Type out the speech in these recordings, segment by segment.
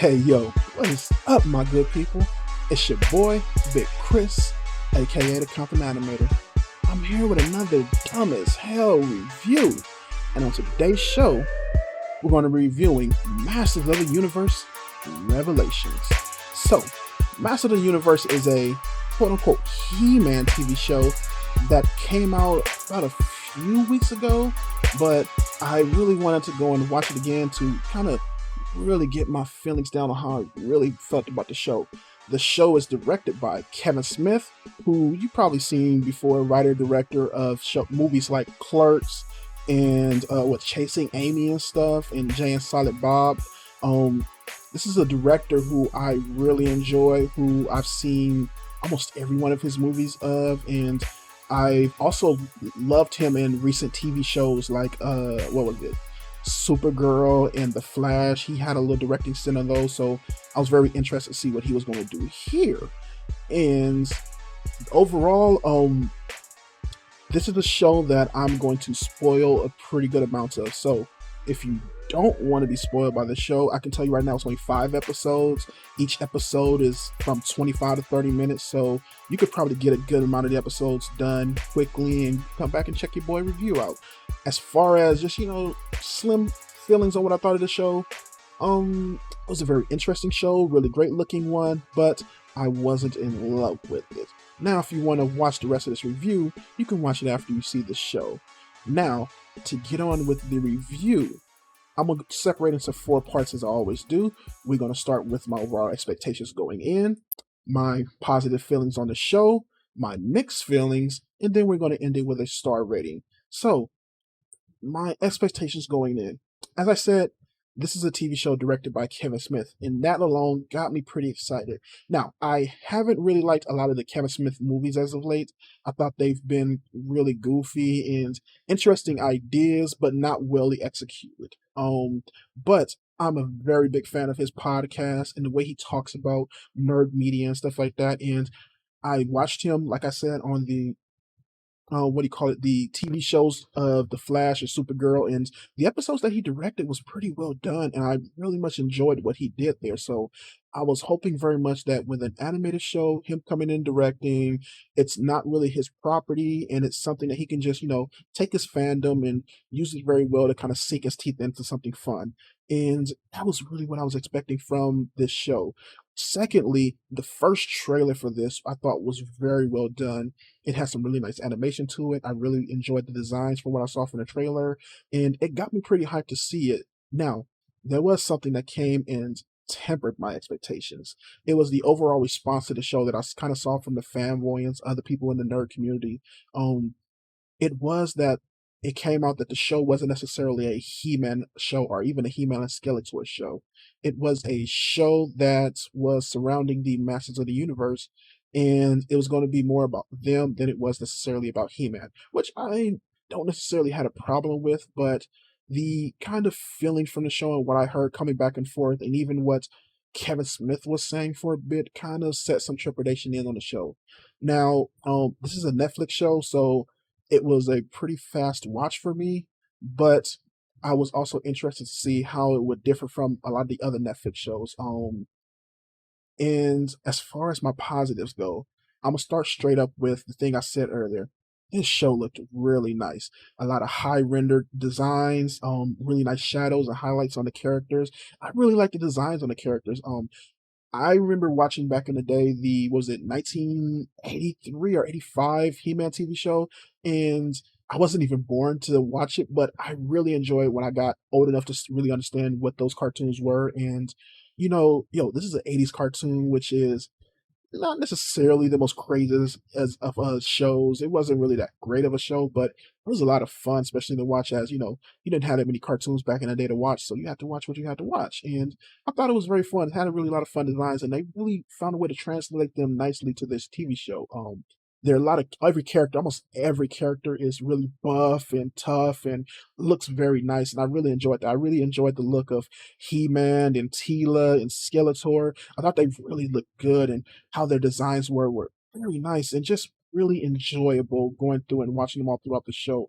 Hey yo, what is up, my good people? It's your boy, Big Chris, aka the Compton Animator. I'm here with another dumb as hell review, and on today's show, we're going to be reviewing Masters of the Universe Revelations. So, Masters of the Universe is a quote unquote He-Man TV show that came out about a few weeks ago, but I really wanted to go and watch it again to kind of really get my feelings down on how I really felt about the show. The show is directed by Kevin Smith, who you've probably seen before, writer director of movies like Clerks and with Chasing Amy and stuff, and Jay and Silent Bob. Um, this is a director who I really enjoy, who I've seen almost every one of his movies of, and I've also loved him in recent TV shows like what was it? Supergirl and The Flash. He had a little directing stint on those, so I was very interested to see what he was going to do here. And overall, this is a show that I'm going to spoil a pretty good amount of. So if you don't want to be spoiled by the show, I can tell you right now it's only 5 episodes. Each episode is from 25 to 30 minutes, so you could probably get a good amount of the episodes done quickly and come back and check your boy review out. As far as just, slim feelings on what I thought of the show, it was a very interesting show, really great looking one, but I wasn't in love with it. Now, if you want to watch the rest of this review, you can watch it after you see the show. Now, to get on with the review, I'm going to separate into 4 parts as I always do. We're going to start with my overall expectations going in, my positive feelings on the show, my mixed feelings, and then we're going to end it with a star rating. So, my expectations going in. As I said, this is a TV show directed by Kevin Smith, and that alone got me pretty excited. Now, I haven't really liked a lot of the Kevin Smith movies as of late. I thought they've been really goofy and interesting ideas, but not well executed. But I'm a very big fan of his podcast and the way he talks about nerd media and stuff like that. And I watched him, like I said, on the what do you call it, the TV shows of The Flash and Supergirl, and the episodes that he directed was pretty well done, and I really much enjoyed what he did there. So I was hoping very much that with an animated show, him coming in directing, it's not really his property, and it's something that he can just, take his fandom and use it very well to kind of sink his teeth into something fun. And that was really what I was expecting from this show. Secondly, the first trailer for this I thought was very well done. It has some really nice animation to it. I really enjoyed the designs from what I saw from the trailer, and it got me pretty hyped to see it. Now, there was something that came and tempered my expectations. It was the overall response to the show that I kind of saw from the fanboys, other people in the nerd community. Um, it was that it came out that the show wasn't necessarily a He-Man show or even a He-Man and Skeletor show. It was a show that was surrounding the Masters of the Universe, and it was going to be more about them than it was necessarily about He-Man, which I don't necessarily had a problem with, but the kind of feeling from the show and what I heard coming back and forth, and even what Kevin Smith was saying for a bit, kind of set some trepidation in on the show. Now, this is a Netflix show, so it was a pretty fast watch for me, but I was also interested to see how it would differ from a lot of the other Netflix shows. And as far as my positives go, I'm gonna start straight up with the thing I said earlier. This show looked really nice. A lot of high rendered designs, really nice shadows and highlights on the characters. I really like the designs on the characters. I remember watching back in the day the was it 1983 or 85 He-Man TV show, and I wasn't even born to watch it, but I really enjoyed when I got old enough to really understand what those cartoons were. And this is an 80s cartoon, which is not necessarily the most craziest as of shows. It wasn't really that great of a show, but it was a lot of fun, especially to watch as, you didn't have that many cartoons back in the day to watch, so you had to watch what you had to watch. And I thought it was very fun. It had a really lot of fun designs, and they really found a way to translate them nicely to this TV show. There are a lot of every character, almost every character is really buff and tough and looks very nice. And I really enjoyed that. I really enjoyed the look of He-Man and Tila and Skeletor. I thought they really looked good, and how their designs were very nice and just really enjoyable going through and watching them all throughout the show.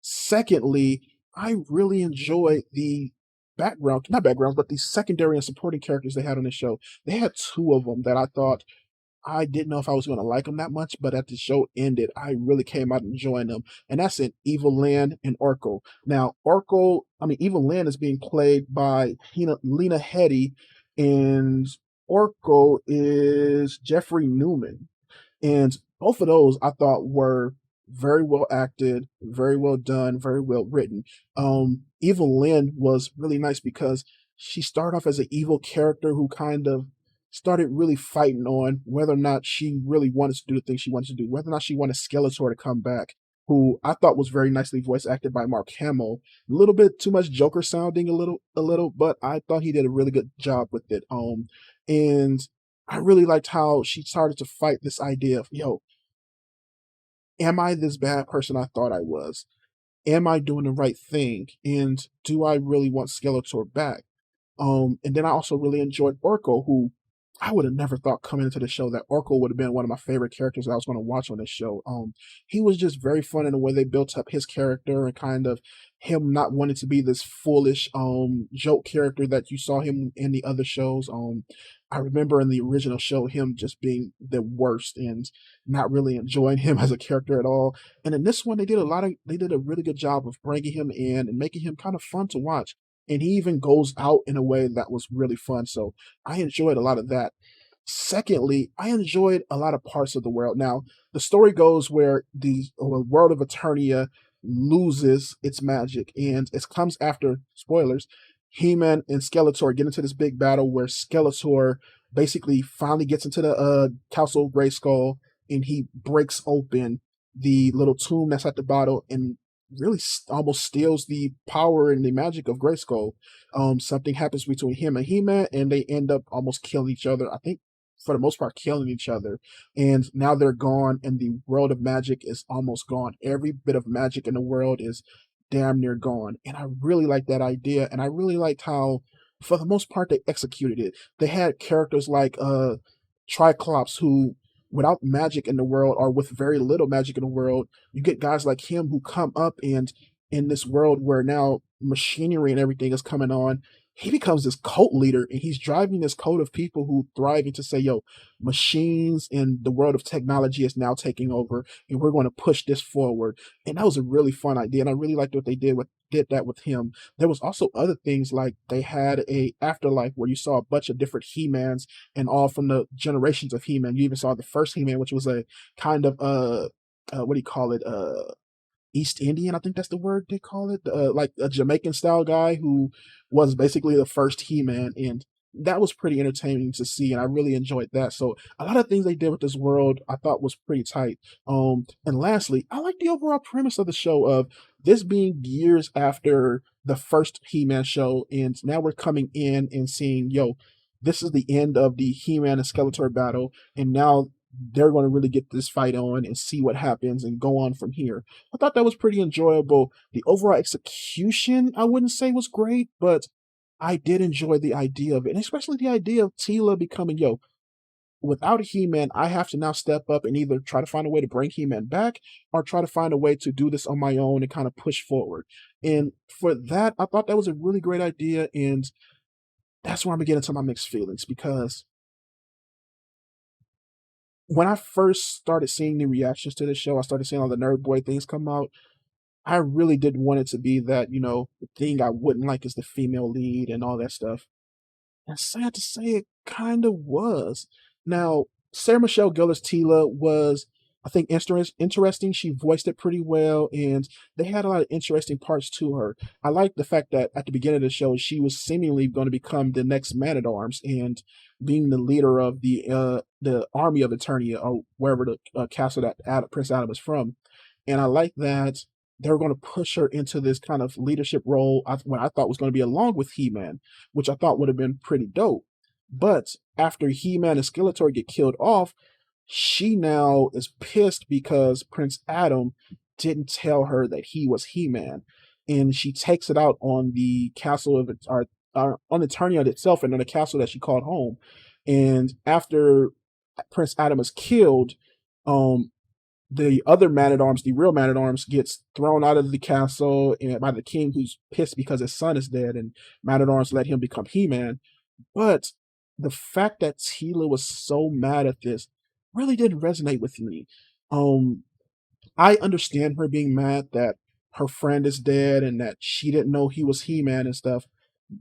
Secondly, I really enjoyed the background, not backgrounds, but these secondary and supporting characters they had on the show. They had two of them that I thought I didn't know if I was going to like them that much, but at the show ended, I really came out enjoying them. And that's in Evil-Lyn and Orko. Now, Evil-Lyn is being played by Lena Headey, and Orko is Jeffrey Newman. And both of those I thought were very well acted, very well done, very well written. Evil-Lyn was really nice because she started off as an evil character who kind of started really fighting on whether or not she really wanted to do the things she wanted to do, whether or not she wanted Skeletor to come back, who I thought was very nicely voice acted by Mark Hamill. A little bit too much Joker sounding, a little, but I thought he did a really good job with it. And I really liked how she started to fight this idea of, yo, am I this bad person I thought I was? Am I doing the right thing? And do I really want Skeletor back? And then I also really enjoyed Orko, who I would have never thought coming into the show that Orko would have been one of my favorite characters I was going to watch on this show. He was just very fun in the way they built up his character and kind of him not wanting to be this foolish joke character that you saw him in the other shows. I remember in the original show him just being the worst and not really enjoying him as a character at all. And in this one, they did a really good job of bringing him in and making him kind of fun to watch. And he even goes out in a way that was really fun. So I enjoyed a lot of that. Secondly, I enjoyed a lot of parts of the world. Now, the story goes where the world of Eternia loses its magic, and it comes after, spoilers, He-Man and Skeletor get into this big battle where Skeletor basically finally gets into the Castle of Grayskull, and he breaks open the little tomb that's at the bottom and really almost steals the power and the magic of Grayskull. Something happens between him and He-Man, and they end up almost killing each other. I think for the most part killing each other. And now they're gone, and the world of magic is almost gone. Every bit of magic in the world is damn near gone. And I really like that idea, and I really liked how, for the most part, they executed it. They had characters like Tri-Klops, who without magic in the world or with very little magic in the world, you get guys like him who come up, and in this world where now machinery and everything is coming on, he becomes this cult leader, and he's driving this cult of people who thriving to say, yo, machines and the world of technology is now taking over, and we're going to push this forward. And that was a really fun idea, and I really liked what they did that with him. There was also other things, like they had a afterlife where you saw a bunch of different He-Mans, and all from the generations of He-Man. You even saw the first He-Man, which was a kind of what do you call it, East Indian, I think that's the word they call it, like a Jamaican style guy who was basically the first He-Man, and that was pretty entertaining to see, and I really enjoyed that. So a lot of things they did with this world I thought was pretty tight. And lastly, I like the overall premise of the show of this being years after the first He-Man show, and now we're coming in and seeing, yo, this is the end of the He-Man and Skeletor battle, and now they're going to really get this fight on and see what happens and go on from here. I thought that was pretty enjoyable. The overall execution, I wouldn't say was great, but I did enjoy the idea of it, and especially the idea of Tila becoming, yo, without He-Man, I have to now step up and either try to find a way to bring He-Man back or try to find a way to do this on my own and kind of push forward. And for that, I thought that was a really great idea, and that's where I'm getting to my mixed feelings, because when I first started seeing the reactions to the show, I started seeing all the nerd boy things come out. I really didn't want it to be that, the thing I wouldn't like is the female lead and all that stuff. And sad to say, it kind of was. Now, Sarah Michelle Gellar's Tila was, I think, interesting. She voiced it pretty well, and they had a lot of interesting parts to her. I liked the fact that at the beginning of the show, she was seemingly going to become the next Man at Arms and being the leader of the army of Eternia, or wherever the castle that Prince Adam is from. And I like that they were going to push her into this kind of leadership role, what I thought was going to be along with He-Man, which I thought would have been pretty dope. But after He-Man and Skeletor get killed off, she now is pissed because Prince Adam didn't tell her that he was He-Man, and she takes it out on the castle of on Eternia itself, and on the castle that she called home. And after Prince Adam is killed, um, the other man at arms, the real man at arms, gets thrown out of the castle and by the king, who's pissed because his son is dead, and man at arms let him become He Man. But the fact that Tila was so mad at this really didn't resonate with me. Um, I understand her being mad that her friend is dead and that she didn't know he was He Man and stuff,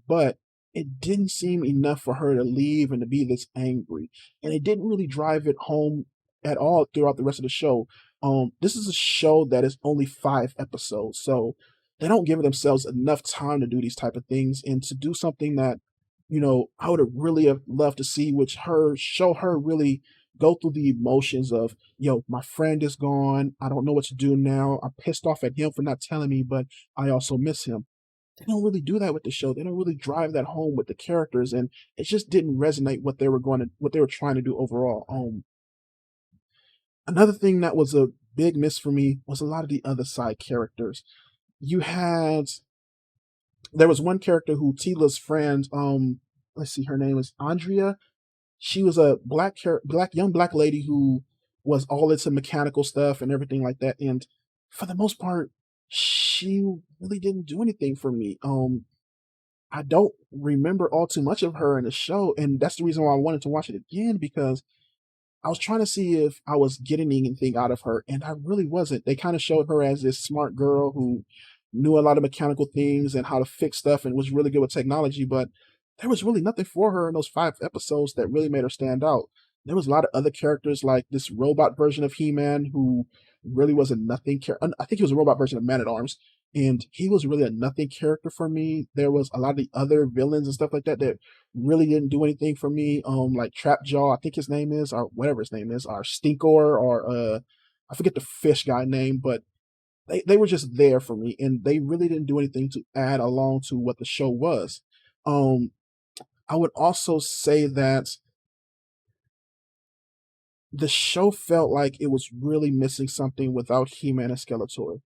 but it didn't seem enough for her to leave and to be this angry. And it didn't really drive it home at all throughout the rest of the show. This is a show that is only 5 episodes, so they don't give themselves enough time to do these type of things and to do something that, I would have really have loved to see, which her show her really go through the emotions of, yo, my friend is gone. I don't know what to do now. I'm pissed off at him for not telling me, but I also miss him. They don't really do that with the show. They don't really drive that home with the characters, and it just didn't resonate what they were trying to do overall. Another thing that was a big miss for me was a lot of the other side characters. You had There was one character who Tila's friend, let's see, her name is Andrea. She was a black young black lady who was all into mechanical stuff and everything like that. And for the most part, she really didn't do anything for me. I don't remember all too much of her in the show, and that's the reason why I wanted to watch it again, because I was trying to see if I was getting anything out of her, and I really wasn't. They kind of showed her as this smart girl who knew a lot of mechanical things and how to fix stuff and was really good with technology, but there was really nothing for her in those 5 episodes that really made her stand out. There was a lot of other characters like this robot version of He-Man who really was a nothing character. I think he was a robot version of Man-at-Arms, and he was really a nothing character for me. There was a lot of the other villains and stuff like that that really didn't do anything for me. Like Trapjaw, I think his name is, or whatever his name is, or Stinkor, or I forget the fish guy name, but they were just there for me, and they really didn't do anything to add along to what the show was. Um, I would also say that the show felt like it was really missing something without He-Man and Skeletor.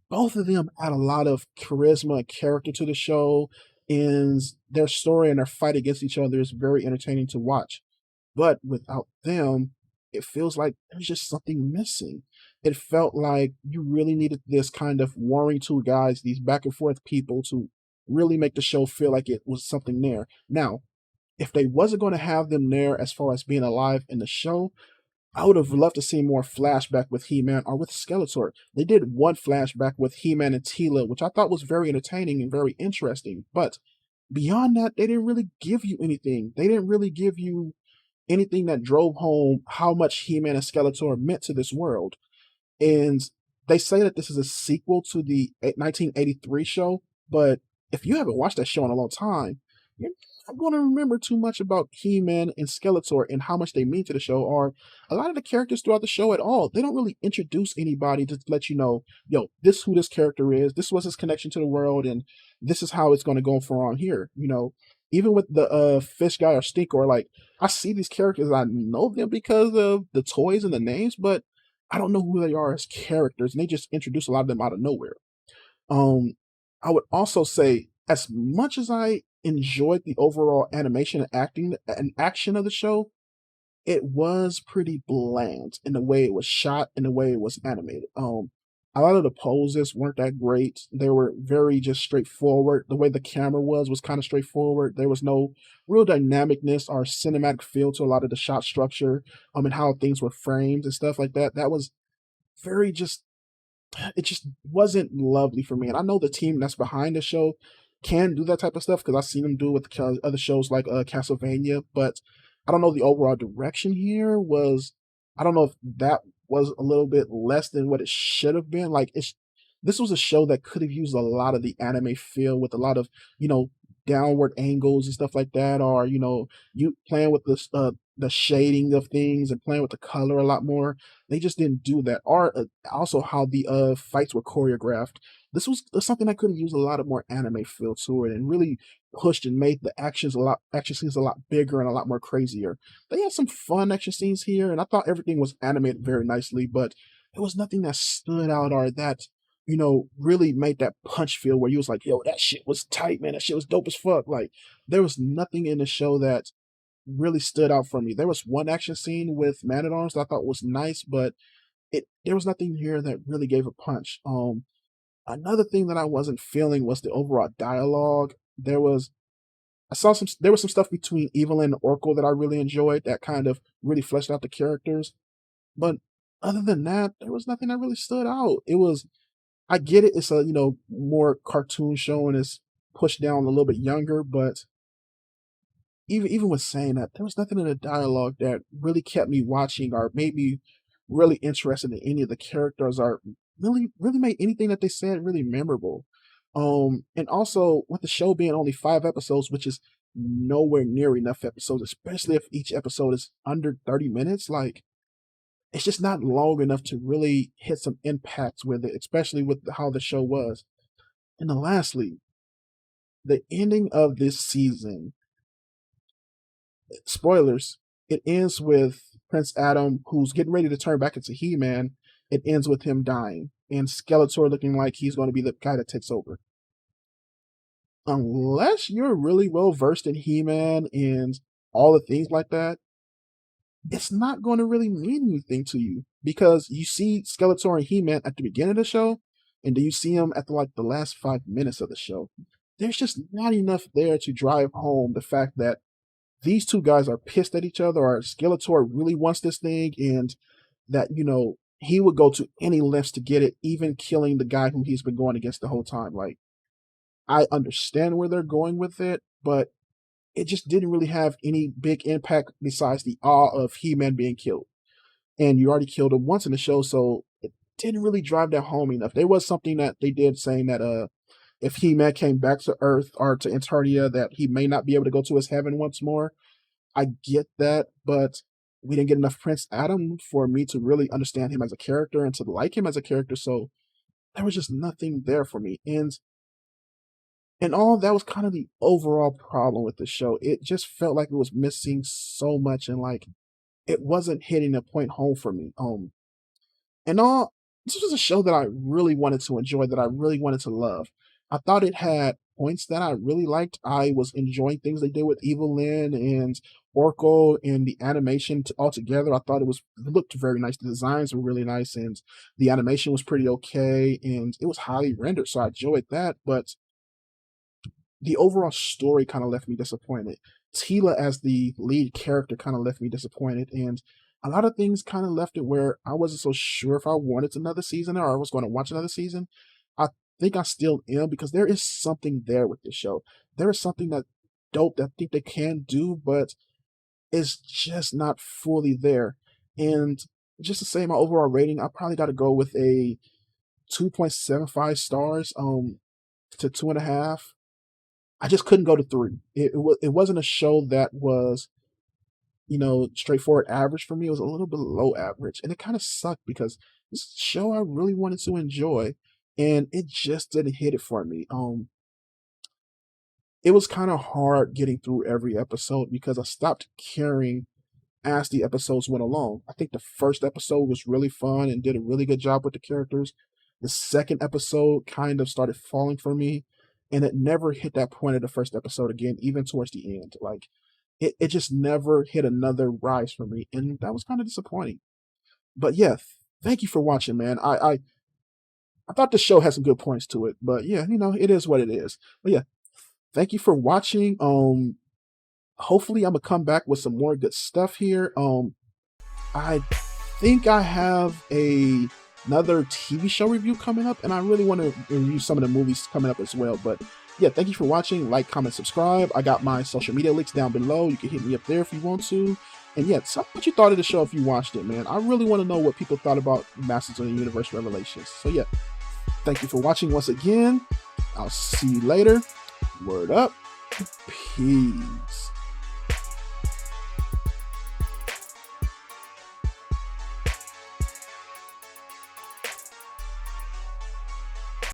Both of them add a lot of charisma and character to the show, and their story and their fight against each other is very entertaining to watch. But without them, it feels like there's just something missing. It felt like you really needed this kind of warring two guys, these back and forth people, to really make the show feel like it was something there. Now, if they wasn't going to have them there as far as being alive in the show, I would have loved to see more flashback with He-Man or with Skeletor. They did one flashback with He-Man and Tila, which I thought was very entertaining and very interesting. But beyond that, they didn't really give you anything. They didn't really give you anything that drove home how much He-Man and Skeletor meant to this world. And they say that this is a sequel to the 1983 show, but if you haven't watched that show in a long time, you're not going to remember too much about He-Man and Skeletor and how much they mean to the show, or a lot of the characters throughout the show at all. They don't really introduce anybody to let you know, yo, this is who this character is, this was his connection to the world, and this is how it's going to go from on here. Even with the fish guy or Stinkor, like, I see these characters, I know them because of the toys and the names, but I don't know who they are as characters, and they just introduce a lot of them out of nowhere. Um, I would also say, as much as I enjoyed the overall animation and acting and action of the show, it was pretty bland in the way it was shot and the way it was animated. A lot of the poses weren't that great. They were very just straightforward. The way the camera was kind of straightforward. There was no real dynamicness or cinematic feel to a lot of the shot structure, and how things were framed and stuff like that. That was very just it just wasn't lovely for me. And I know the team that's behind the show can do that type of stuff because I've seen them do it with other shows like Castlevania, but I don't know, the overall direction here was, I don't know if that was a little bit less than what it should have been. Like, this was a show that could have used a lot of the anime feel with a lot of, downward angles and stuff like that, or you playing with the shading of things and playing with the color a lot more. They just didn't do that. Or also how the fights were choreographed. This was something that could have used a lot of more anime feel to it, and really pushed and made the action scenes a lot bigger and a lot more crazier. They had some fun action scenes here, and I thought everything was animated very nicely, but there was nothing that stood out or that really made that punch feel where you was like, yo, that shit was tight, man. That shit was dope as fuck. Like, there was nothing in the show that really stood out for me. There was one action scene with Man at Arms that I thought was nice, but there was nothing here that really gave a punch. Another thing that I wasn't feeling was the overall dialogue. There was some stuff between Evil-Lyn and Orko that I really enjoyed that kind of really fleshed out the characters. But other than that, there was nothing that really stood out. I get it, it's a, more cartoon show and it's pushed down a little bit younger, but even with saying that, there was nothing in the dialogue that really kept me watching or made me really interested in any of the characters or really made anything that they said really memorable. And also with the show being only 5 episodes, which is nowhere near enough episodes, especially if each episode is under 30 minutes, like it's just not long enough to really hit some impact with it, especially with how the show was. And then lastly, the ending of this season, spoilers, it ends with Prince Adam, who's getting ready to turn back into He-Man. It ends with him dying, and Skeletor looking like he's going to be the guy that takes over. Unless you're really well versed in He-Man and all the things like that, it's not going to really mean anything to you because you see Skeletor and He-Man at the beginning of the show, and then you see him at the last 5 minutes of the show. There's just not enough there to drive home the fact that these two guys are pissed at each other, or Skeletor really wants this thing, and that, he would go to any lengths to get it, even killing the guy who he's been going against the whole time. Like, I understand where they're going with it, but it just didn't really have any big impact besides the awe of He-Man being killed. And you already killed him once in the show, so it didn't really drive that home enough. There was something that they did saying that if He-Man came back to Earth or to Eternia, that he may not be able to go to his heaven once more. I get that, but we didn't get enough Prince Adam for me to really understand him as a character and to like him as a character, so there was just nothing there for me. And all that was kind of the overall problem with the show. It just felt like it was missing so much, and like it wasn't hitting a point home for me. And all this was a show that I really wanted to enjoy, that I really wanted to love. I thought it had points that I really liked. I was enjoying things they did with Evil-Lyn and Orko and the animation altogether. I thought it looked very nice. The designs were really nice, and the animation was pretty okay, and it was highly rendered, so I enjoyed that. But the overall story kind of left me disappointed. Tila as the lead character kind of left me disappointed, and a lot of things kind of left it where I wasn't so sure if I wanted another season or I was going to watch another season. I think I still am, because there is something there with this show. There is something that dope that I think they can do, but it's just not fully there. And just to say my overall rating, I probably got to go with a 2.75 stars to 2.5. I just couldn't go to 3. It wasn't a show that was, straightforward average for me. It was a little bit below average, and it kind of sucked because this show I really wanted to enjoy, and it just didn't hit it for me. It was kind of hard getting through every episode because I stopped caring as the episodes went along. I think the first episode was really fun and did a really good job with the characters. The second episode kind of started falling for me, and it never hit that point of the first episode again, even towards the end. Like, it just never hit another rise for me, and that was kind of disappointing. But yeah, thank you for watching, man. I thought the show had some good points to it, but yeah, it is what it is. But yeah, thank you for watching. Hopefully I'm gonna come back with some more good stuff here. I think I have another TV show review coming up, and I really want to review some of the movies coming up as well. But yeah, thank you for watching. Like, comment, subscribe. I got my social media links down below. You can hit me up there if you want to. And yeah, tell me what you thought of the show if you watched it, man. I really want to know what people thought about Masters of the Universe Revelations. So yeah, thank you for watching once again. I'll see you later. Word up. Peace.